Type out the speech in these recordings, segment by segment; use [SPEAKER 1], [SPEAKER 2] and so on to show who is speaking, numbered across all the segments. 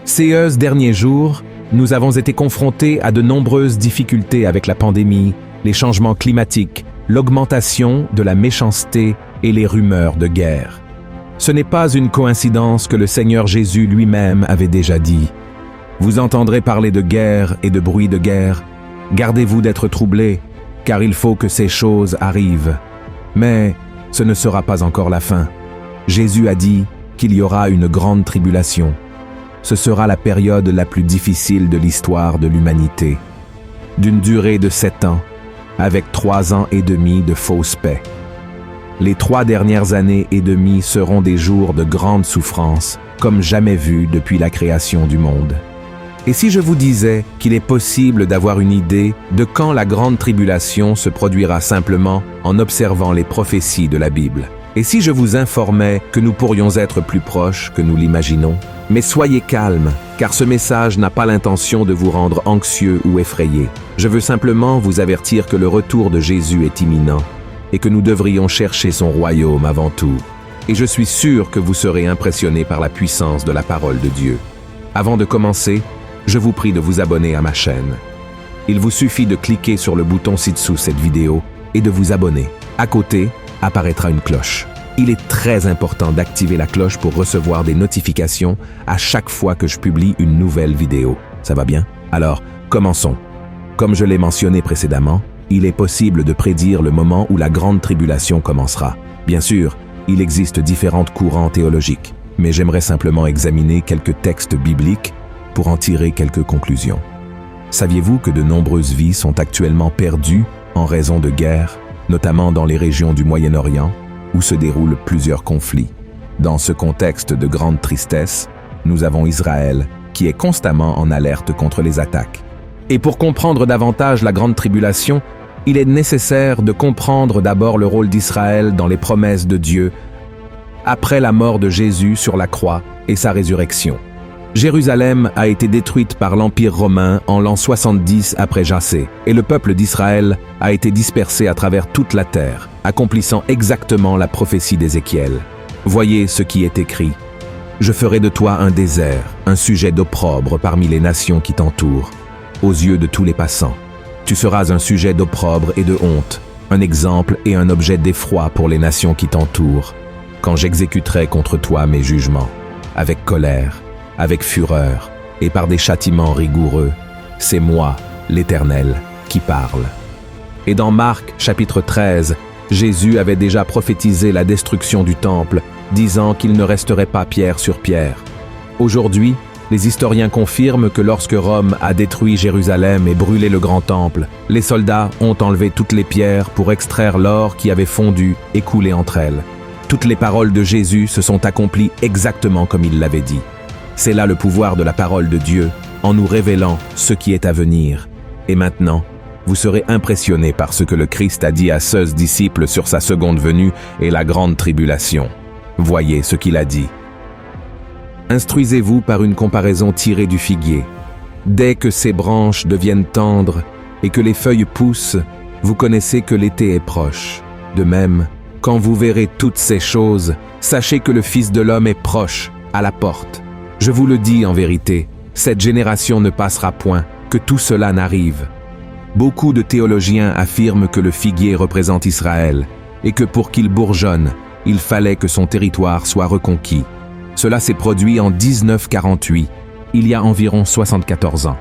[SPEAKER 1] Ces derniers jours, nous avons été confrontés à de nombreuses difficultés avec la pandémie, les changements climatiques, l'augmentation de la méchanceté et les rumeurs de guerre. Ce n'est pas une coïncidence que le Seigneur Jésus lui-même avait déjà dit. Vous entendrez parler de guerre et de bruit de guerre. Gardez-vous d'être troublés, car il faut que ces choses arrivent. Mais ce ne sera pas encore la fin. Jésus a dit qu'il y aura une grande tribulation. Ce sera la période la plus difficile de l'histoire de l'humanité, d'une durée de 7 ans, avec 3 ans et demi de fausse paix. Les 3 dernières années et demie seront des jours de grande souffrance, comme jamais vus depuis la création du monde. Et si je vous disais qu'il est possible d'avoir une idée de quand la grande tribulation se produira simplement en observant les prophéties de la Bible? Et si je vous informais que nous pourrions être plus proches que nous l'imaginons? Mais soyez calmes, car ce message n'a pas l'intention de vous rendre anxieux ou effrayé. Je veux simplement vous avertir que le retour de Jésus est imminent et que nous devrions chercher son royaume avant tout. Et je suis sûr que vous serez impressionnés par la puissance de la parole de Dieu. Avant de commencer, je vous prie de vous abonner à ma chaîne. Il vous suffit de cliquer sur le bouton ci-dessous cette vidéo et de vous abonner. À côté, apparaîtra une cloche. Il est très important d'activer la cloche pour recevoir des notifications à chaque fois que je publie une nouvelle vidéo. Ça va bien? Alors, commençons. Comme je l'ai mentionné précédemment, il est possible de prédire le moment où la grande tribulation commencera. Bien sûr, il existe différents courants théologiques, mais j'aimerais simplement examiner quelques textes bibliques pour en tirer quelques conclusions. Saviez-vous que de nombreuses vies sont actuellement perdues en raison de guerres, notamment dans les régions du Moyen-Orient, où se déroulent plusieurs conflits? Dans ce contexte de grande tristesse, nous avons Israël, qui est constamment en alerte contre les attaques. Et pour comprendre davantage la grande tribulation, il est nécessaire de comprendre d'abord le rôle d'Israël dans les promesses de Dieu après la mort de Jésus sur la croix et sa résurrection. Jérusalem a été détruite par l'Empire romain en l'an 70 après Jassé, et le peuple d'Israël a été dispersé à travers toute la terre, accomplissant exactement la prophétie d'Ézéchiel. Voyez ce qui est écrit. « Je ferai de toi un désert, un sujet d'opprobre parmi les nations qui t'entourent, aux yeux de tous les passants. Tu seras un sujet d'opprobre et de honte, un exemple et un objet d'effroi pour les nations qui t'entourent, quand j'exécuterai contre toi mes jugements, avec colère, avec fureur et par des châtiments rigoureux. C'est moi, l'Éternel, qui parle. » Et dans Marc, chapitre 13, Jésus avait déjà prophétisé la destruction du temple, disant qu'il ne resterait pas pierre sur pierre. Aujourd'hui, les historiens confirment que lorsque Rome a détruit Jérusalem et brûlé le grand temple, les soldats ont enlevé toutes les pierres pour extraire l'or qui avait fondu et coulé entre elles. Toutes les paroles de Jésus se sont accomplies exactement comme il l'avait dit. C'est là le pouvoir de la parole de Dieu, en nous révélant ce qui est à venir. Et maintenant, vous serez impressionnés par ce que le Christ a dit à ses disciples sur sa seconde venue et la grande tribulation. Voyez ce qu'il a dit. Instruisez-vous par une comparaison tirée du figuier. Dès que ses branches deviennent tendres et que les feuilles poussent, vous connaissez que l'été est proche. De même, quand vous verrez toutes ces choses, sachez que le Fils de l'homme est proche, à la porte. Je vous le dis en vérité, cette génération ne passera point, que tout cela n'arrive. Beaucoup de théologiens affirment que le figuier représente Israël et que pour qu'il bourgeonne, il fallait que son territoire soit reconquis. Cela s'est produit en 1948, il y a environ 74 ans.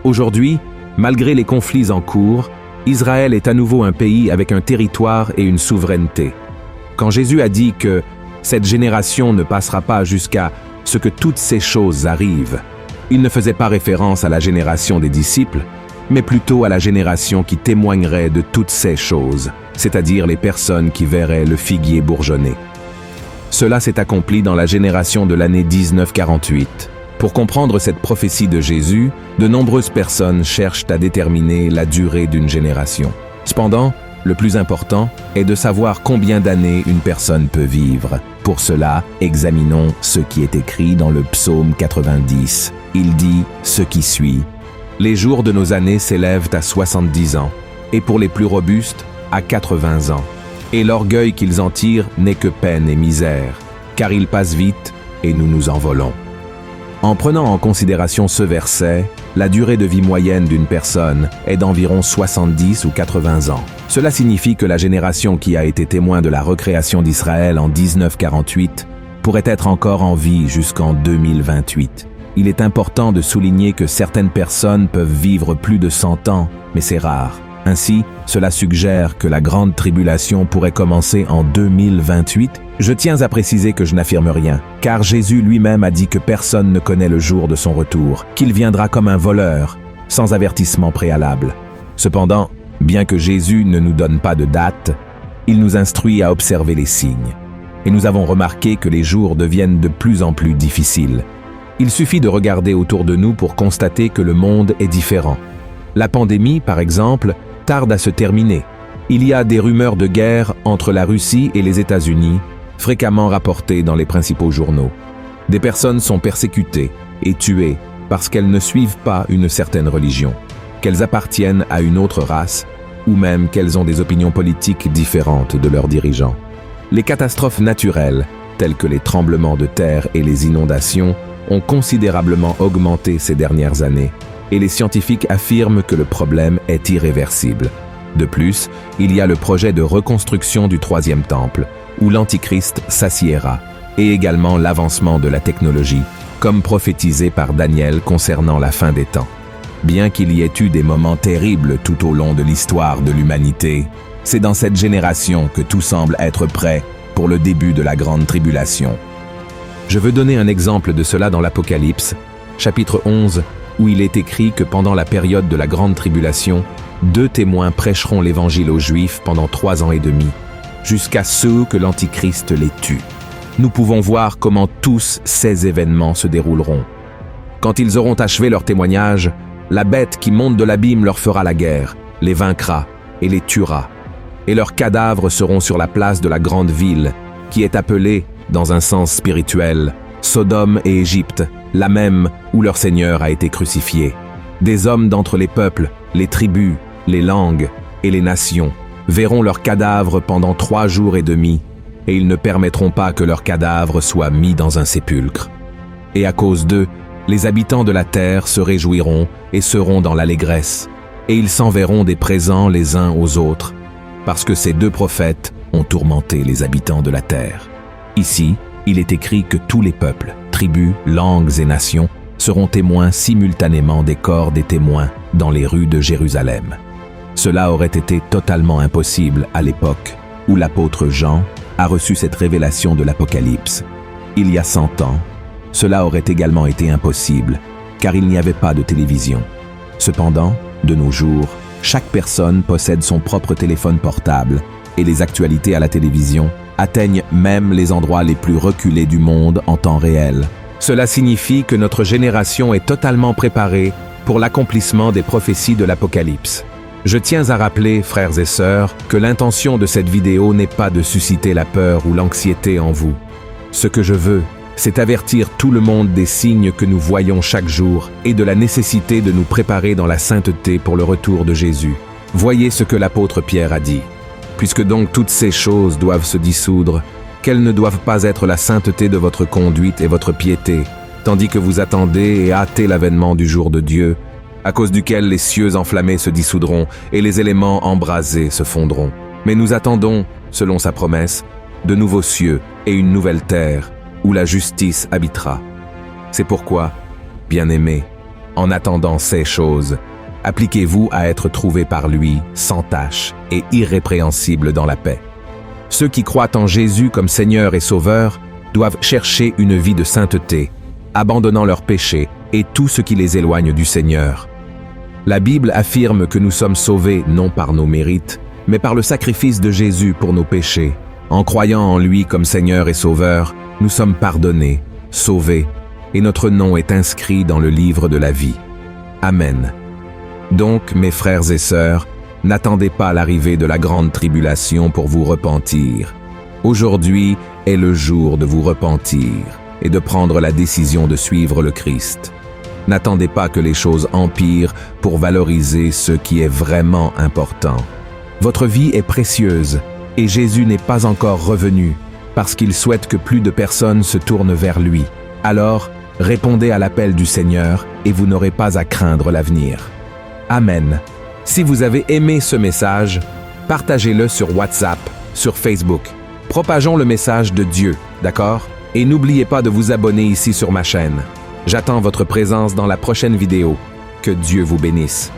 [SPEAKER 1] Aujourd'hui, malgré les conflits en cours, Israël est à nouveau un pays avec un territoire et une souveraineté. Quand Jésus a dit que cette génération ne passera pas jusqu'à ce que toutes ces choses arrivent, il ne faisait pas référence à la génération des disciples, mais plutôt à la génération qui témoignerait de toutes ces choses, c'est-à-dire les personnes qui verraient le figuier bourgeonner. Cela s'est accompli dans la génération de l'année 1948. Pour comprendre cette prophétie de Jésus, de nombreuses personnes cherchent à déterminer la durée d'une génération. Cependant, le plus important est de savoir combien d'années une personne peut vivre. Pour cela, examinons ce qui est écrit dans le psaume 90. Il dit ce qui suit. « Les jours de nos années s'élèvent à 70 ans, et pour les plus robustes, à 80 ans. Et l'orgueil qu'ils en tirent n'est que peine et misère, car ils passent vite et nous nous envolons. » En prenant en considération ce verset, la durée de vie moyenne d'une personne est d'environ 70 ou 80 ans. Cela signifie que la génération qui a été témoin de la recréation d'Israël en 1948 pourrait être encore en vie jusqu'en 2028. Il est important de souligner que certaines personnes peuvent vivre plus de 100 ans, mais c'est rare. Ainsi, cela suggère que la grande tribulation pourrait commencer en 2028. Je tiens à préciser que je n'affirme rien, car Jésus lui-même a dit que personne ne connaît le jour de son retour, qu'il viendra comme un voleur, sans avertissement préalable. Cependant, bien que Jésus ne nous donne pas de date, il nous instruit à observer les signes. Et nous avons remarqué que les jours deviennent de plus en plus difficiles. Il suffit de regarder autour de nous pour constater que le monde est différent. La pandémie, par exemple, tarde à se terminer. Il y a des rumeurs de guerre entre la Russie et les États-Unis, fréquemment rapportées dans les principaux journaux. Des personnes sont persécutées et tuées parce qu'elles ne suivent pas une certaine religion, qu'elles appartiennent à une autre race ou même qu'elles ont des opinions politiques différentes de leurs dirigeants. Les catastrophes naturelles, telles que les tremblements de terre et les inondations, ont considérablement augmenté ces dernières années, et les scientifiques affirment que le problème est irréversible. De plus, il y a le projet de reconstruction du troisième temple, où l'Antichrist s'assiéra, et également l'avancement de la technologie, comme prophétisé par Daniel concernant la fin des temps. Bien qu'il y ait eu des moments terribles tout au long de l'histoire de l'humanité, c'est dans cette génération que tout semble être prêt pour le début de la grande tribulation. Je veux donner un exemple de cela dans l'Apocalypse, chapitre 11, où il est écrit que pendant la période de la grande tribulation, 2 témoins prêcheront l'évangile aux Juifs pendant 3 ans et demi, jusqu'à ce que l'Antichrist les tue. Nous pouvons voir comment tous ces événements se dérouleront. Quand ils auront achevé leur témoignage, la bête qui monte de l'abîme leur fera la guerre, les vaincra et les tuera. Et leurs cadavres seront sur la place de la grande ville, qui est appelée, dans un sens spirituel, Sodome et Égypte, la même où leur Seigneur a été crucifié. Des hommes d'entre les peuples, les tribus, les langues et les nations verront leurs cadavres pendant 3 jours et demi, et ils ne permettront pas que leurs cadavres soient mis dans un sépulcre. Et à cause d'eux, les habitants de la terre se réjouiront et seront dans l'allégresse, et ils s'enverront des présents les uns aux autres, parce que ces 2 prophètes ont tourmenté les habitants de la terre. Ici, il est écrit que tous les peuples, tribus, langues et nations seront témoins simultanément des corps des témoins dans les rues de Jérusalem. Cela aurait été totalement impossible à l'époque où l'apôtre Jean a reçu cette révélation de l'Apocalypse. Il y a 100 ans, cela aurait également été impossible, car il n'y avait pas de télévision. Cependant, de nos jours, chaque personne possède son propre téléphone portable, et les actualités à la télévision atteignent même les endroits les plus reculés du monde en temps réel. Cela signifie que notre génération est totalement préparée pour l'accomplissement des prophéties de l'Apocalypse. Je tiens à rappeler, frères et sœurs, que l'intention de cette vidéo n'est pas de susciter la peur ou l'anxiété en vous. Ce que je veux, c'est avertir tout le monde des signes que nous voyons chaque jour et de la nécessité de nous préparer dans la sainteté pour le retour de Jésus. Voyez ce que l'apôtre Pierre a dit. Puisque donc toutes ces choses doivent se dissoudre, quelles ne doivent pas être la sainteté de votre conduite et votre piété, tandis que vous attendez et hâtez l'avènement du jour de Dieu, à cause duquel les cieux enflammés se dissoudront et les éléments embrasés se fondront. Mais nous attendons, selon sa promesse, de nouveaux cieux et une nouvelle terre, où la justice habitera. C'est pourquoi, bien-aimés, en attendant ces choses, appliquez-vous à être trouvés par lui sans tache et irrépréhensibles dans la paix. Ceux qui croient en Jésus comme Seigneur et Sauveur doivent chercher une vie de sainteté, abandonnant leurs péchés et tout ce qui les éloigne du Seigneur. La Bible affirme que nous sommes sauvés non par nos mérites, mais par le sacrifice de Jésus pour nos péchés. En croyant en lui comme Seigneur et Sauveur, nous sommes pardonnés, sauvés, et notre nom est inscrit dans le livre de la vie. Amen. Donc, mes frères et sœurs, n'attendez pas l'arrivée de la grande tribulation pour vous repentir. Aujourd'hui est le jour de vous repentir et de prendre la décision de suivre le Christ. N'attendez pas que les choses empirent pour valoriser ce qui est vraiment important. Votre vie est précieuse et Jésus n'est pas encore revenu parce qu'il souhaite que plus de personnes se tournent vers lui. Alors, Répondez à l'appel du Seigneur et vous n'aurez pas à craindre l'avenir. Amen. Si vous avez aimé ce message, partagez-le sur WhatsApp, sur Facebook. Propageons le message de Dieu, d'accord? Et n'oubliez pas de vous abonner ici sur ma chaîne. J'attends votre présence dans la prochaine vidéo. Que Dieu vous bénisse.